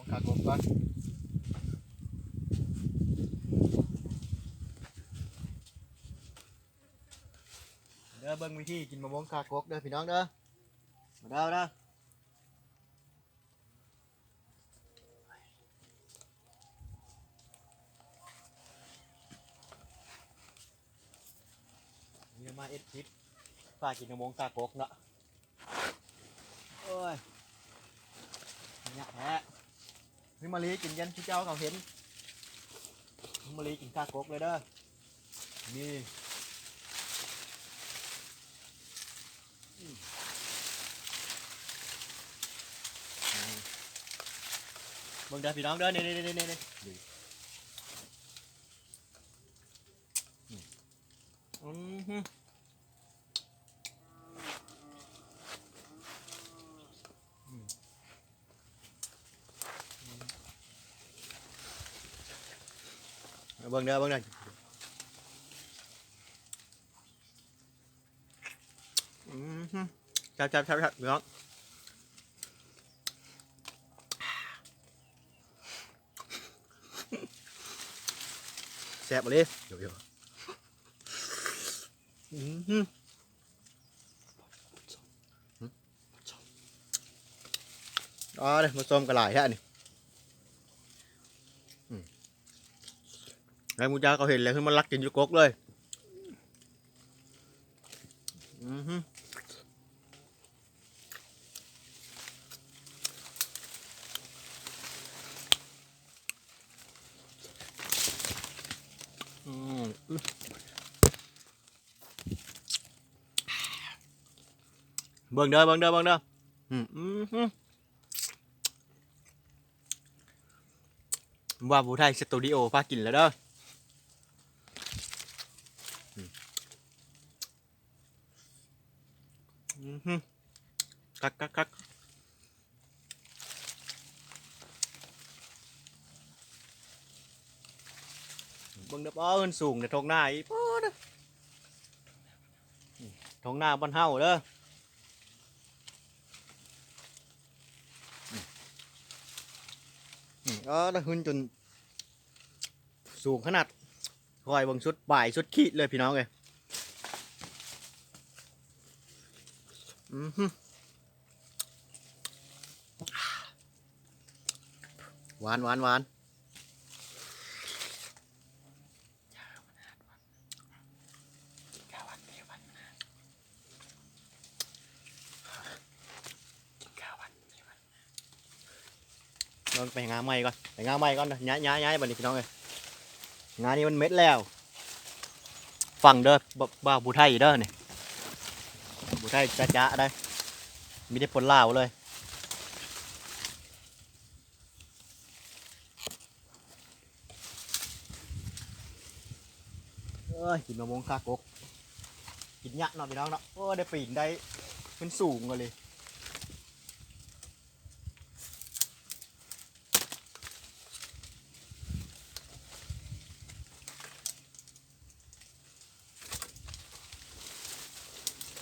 งคากบก่อนเด้อเบิ่งวิธีกินมะม่วงคากบเด้อพี่น้องเด้อมาเด้อเด้อนี่มาเอ็ดคลิปฝากกินมะม่วงคากบเนาะโอ้ยเนี่ยแท้พี่มาลีกินยันพี่เจ้าเขาเห็นพี่มาลีกินคากบเลยเด้อนี่เบิ่งเด้อพี่น้องเด้อนี่อืมฮึเบิ่งเด้ออืมฮึจับพี่น้องแซ่บเลยเดี๋ยวอืมฮึอ๋อเด้อมาส้มกระไหล่แค่นี้ไอ้มูจ้าเขาเห็นเลยคือมันรักกินอยู่กกเลยอืมฮึอืมเบิ่งเด้ออืมฮึว่าผู้ไทยสตูดิโอพากินแล้วเด้ออืมฮึคักเบิ่งเด้อป้อเอิ้นสูงเด้อทงหน้าอีป้อเด้อทงหน้าบ้านเฮาเด้ออ๋อเด้อหุ่นจนสูงขนาดคอยเบิ่งชุดบ่ายชุดขี้เลยพี่น้องเอ้ยอืมฮึหวานลองไปงาใหม่ก่อนเด้อย้ายบัดนี้พี่น้องเอ้ยงานนี้มันเม็ดแล้วฟังเด้อบ่าวผู้ไทยเด้อนี่ผู้ไทยจ๊ะได้มีได้ผลลาวเลยเอ้ยกินมะม่วงคากกกินยะเนาะพี่น้องเนาะโอ้ได้ปีนได้มันสูงเลย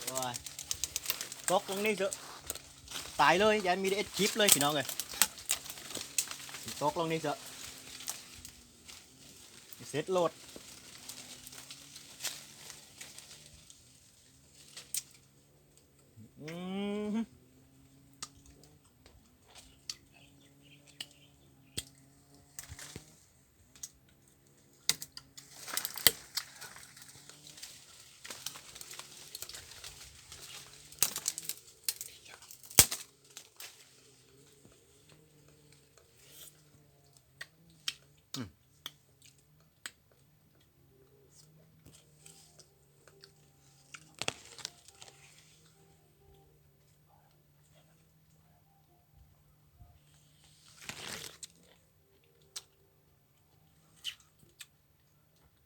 โอ้ยตกตรงนี้เถอะตายเลยยันมีได้เอ็ดคลิปเลยพี่น้องเลยตกลงนี่เถอะเซ็ตโหลด